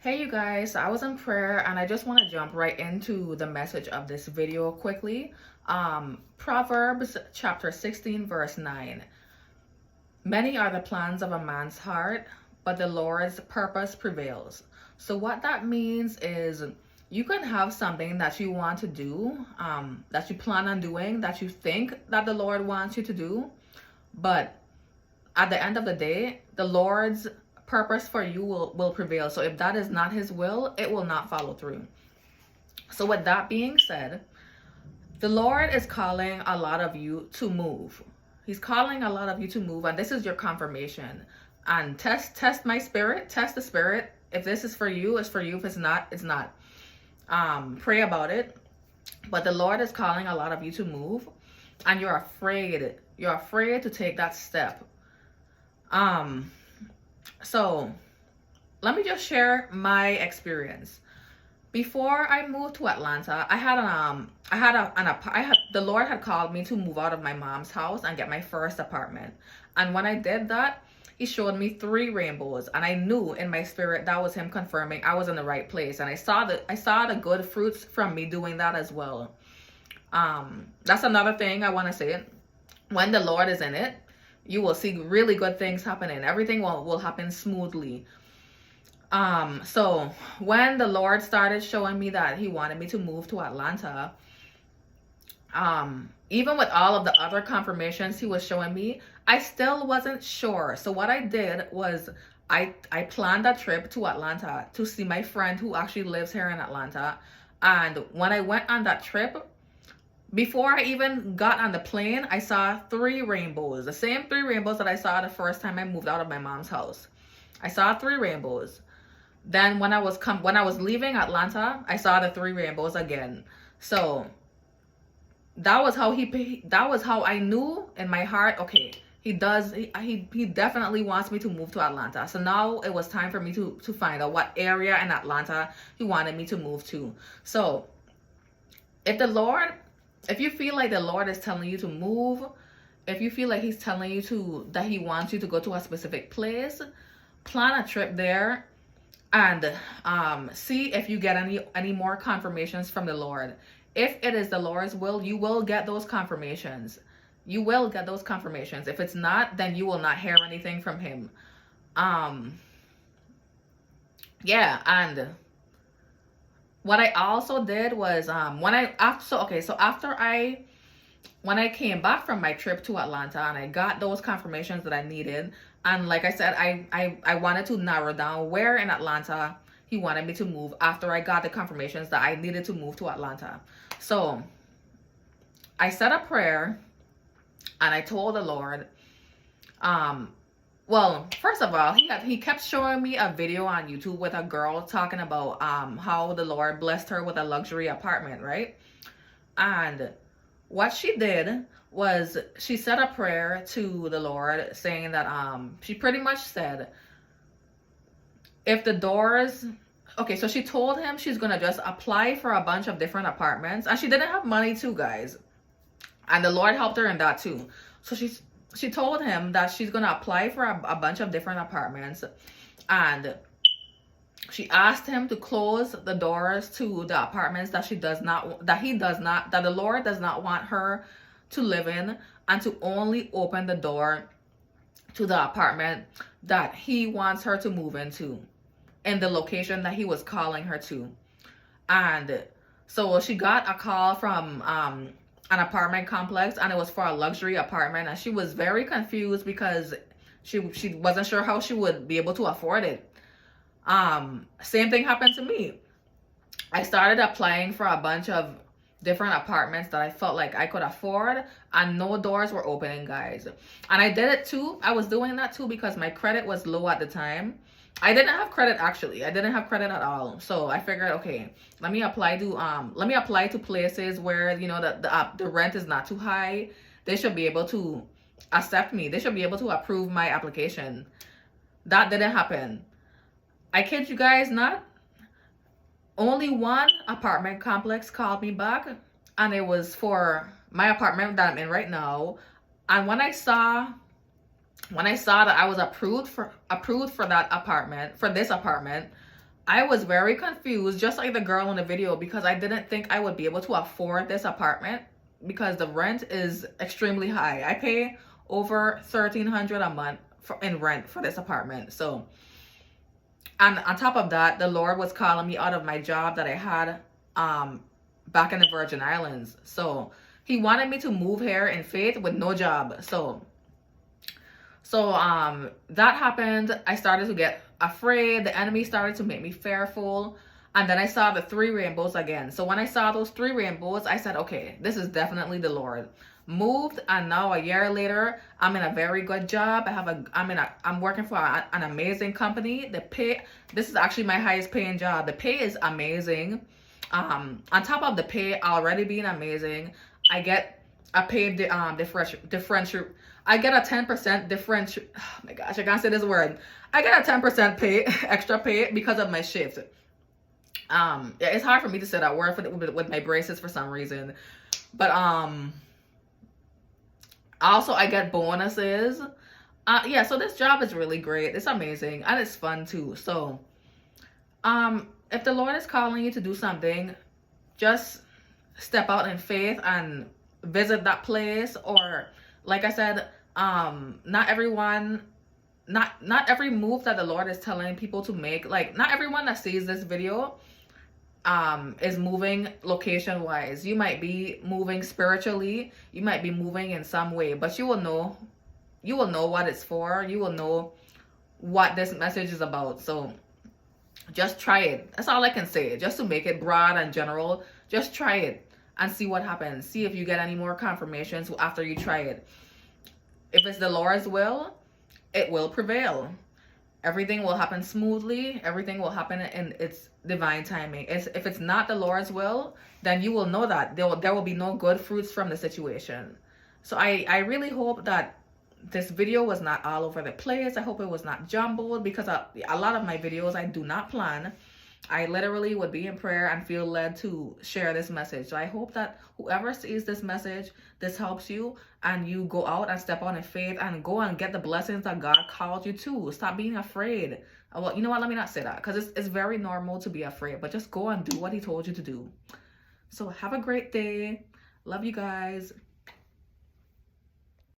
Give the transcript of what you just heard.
Hey you guys, I was in prayer and I just want to jump right into the message of this video quickly. Proverbs chapter 16 verse 9. Many are the plans of a man's heart, but the Lord's purpose prevails. So what that means is you can have something that you want to do, that you plan on doing, that you think that the Lord wants you to do, but at the end of the day, the Lord's purpose for you will prevail. So if that is not his will, it will not follow through. So with that being said, the Lord is calling a lot of you to move. He's calling a lot of you to move, and this is your confirmation. And test my spirit, test the spirit. If this is for you, it's for you. If it's not, it's not. Pray about it. But the Lord is calling a lot of you to move, and you're afraid. You're afraid to take that step. So let me just share my experience. Before I moved to Atlanta, the Lord had called me to move out of my mom's house and get my first apartment. And when I did that, he showed me 3 rainbows, and I knew in my spirit that was him confirming I was in the right place. And I saw the good fruits from me doing that as well. That's another thing I want to say. When the Lord is in it, you will see really good things happening. Everything will happen smoothly. So when the Lord started showing me that he wanted me to move to Atlanta, even with all of the other confirmations he was showing me, I still wasn't sure. So what I did was I planned a trip to Atlanta to see my friend who actually lives here in Atlanta. And when I went on that trip, before I even got on the plane, I saw 3 rainbows. The same 3 rainbows that I saw the first time I moved out of my mom's house. I saw 3 rainbows. Then when I was leaving Atlanta, I saw the 3 rainbows again. So that was how I knew in my heart, okay, he definitely wants me to move to Atlanta. So now it was time for me to find out what area in Atlanta he wanted me to move to. So if you feel like the Lord is telling you to move, if you feel like he's telling you that he wants you to go to a specific place, plan a trip there and see if you get any more confirmations from the Lord. If it is the Lord's will, you will get those confirmations. You will get those confirmations. If it's not, then you will not hear anything from him. Yeah, and what I also did was when I came back from my trip to Atlanta and I got those confirmations that I needed, and like I said, I wanted to narrow down where in Atlanta he wanted me to move after I got the confirmations that I needed to move to Atlanta. So I said a prayer and I told the Lord, well, first of all, he kept showing me a video on YouTube with a girl talking about how the Lord blessed her with a luxury apartment, right? And what she did was she said a prayer to the Lord saying that she pretty much said, if the doors, okay, so she told him she's gonna just apply for a bunch of different apartments, and she didn't have money too, guys, and the Lord helped her in that too. So she told him that she's gonna apply for a bunch of different apartments, and she asked him to close the doors to the apartments that the Lord does not want her to live in, and to only open the door to the apartment that he wants her to move into in the location that he was calling her to. And so she got a call from an apartment complex, and it was for a luxury apartment, and she was very confused because she wasn't sure how she would be able to afford it. Same thing happened to me. I started applying for a bunch of different apartments that I felt like I could afford, and no doors were opening, guys. And I did it too. I was doing that too because my credit was low at the time. I didn't have credit, actually. I didn't have credit at all. So I figured, okay, let me apply to places where, you know, the rent is not too high. They should be able to accept me. They should be able to approve my application. That didn't happen. I kid you guys not. Only one apartment complex called me back, and it was for my apartment that I'm in right now. And when I saw that I was approved for this apartment, I was very confused, just like the girl in the video, because I didn't think I would be able to afford this apartment because the rent is extremely high. I pay over $1,300 a month in rent for this apartment. So, and on top of that, the Lord was calling me out of my job that I had back in the Virgin Islands. So he wanted me to move here in faith with no job. So that happened. I started to get afraid. The enemy started to make me fearful. And then I saw the 3 rainbows again. So when I saw those 3 rainbows, I said, okay, this is definitely the Lord. Moved, and now a year later, I'm in a very good job. I'm working for an amazing company. The pay, this is actually my highest paying job. The pay is amazing. On top of the pay already being amazing, I get a paid differential. I get a 10% differential. Oh my gosh, I can't say this word. I get a 10% pay, extra pay because of my shift. Yeah, it's hard for me to say that word with my braces for some reason. But also I get bonuses. Yeah, so this job is really great. It's amazing and it's fun too. So if the Lord is calling you to do something, just step out in faith and visit that place. Or like I said, not every move that the Lord is telling people to make, like not everyone that sees this video is moving location wise. You might be moving spiritually, you might be moving in some way, but you will know what it's for. You will know what this message is about. So just try it. That's all I can say. Just to make it broad and general, just try it and see what happens. See if you get any more confirmations after you try it. If it's the Lord's will, it will prevail. Everything will happen smoothly. Everything will happen in its divine timing. If it's not the Lord's will, then you will know that there will be no good fruits from the situation. So I really hope that this video was not all over the place. I hope it was not jumbled, because a lot of my videos I do not plan. I literally would be in prayer and feel led to share this message. So I hope that whoever sees this message, this helps you, and you go out and step out in faith and go and get the blessings that God called you to. Stop being afraid. Well, you know what? Let me not say that, because it's very normal to be afraid, but just go and do what he told you to do. So have a great day. Love you guys.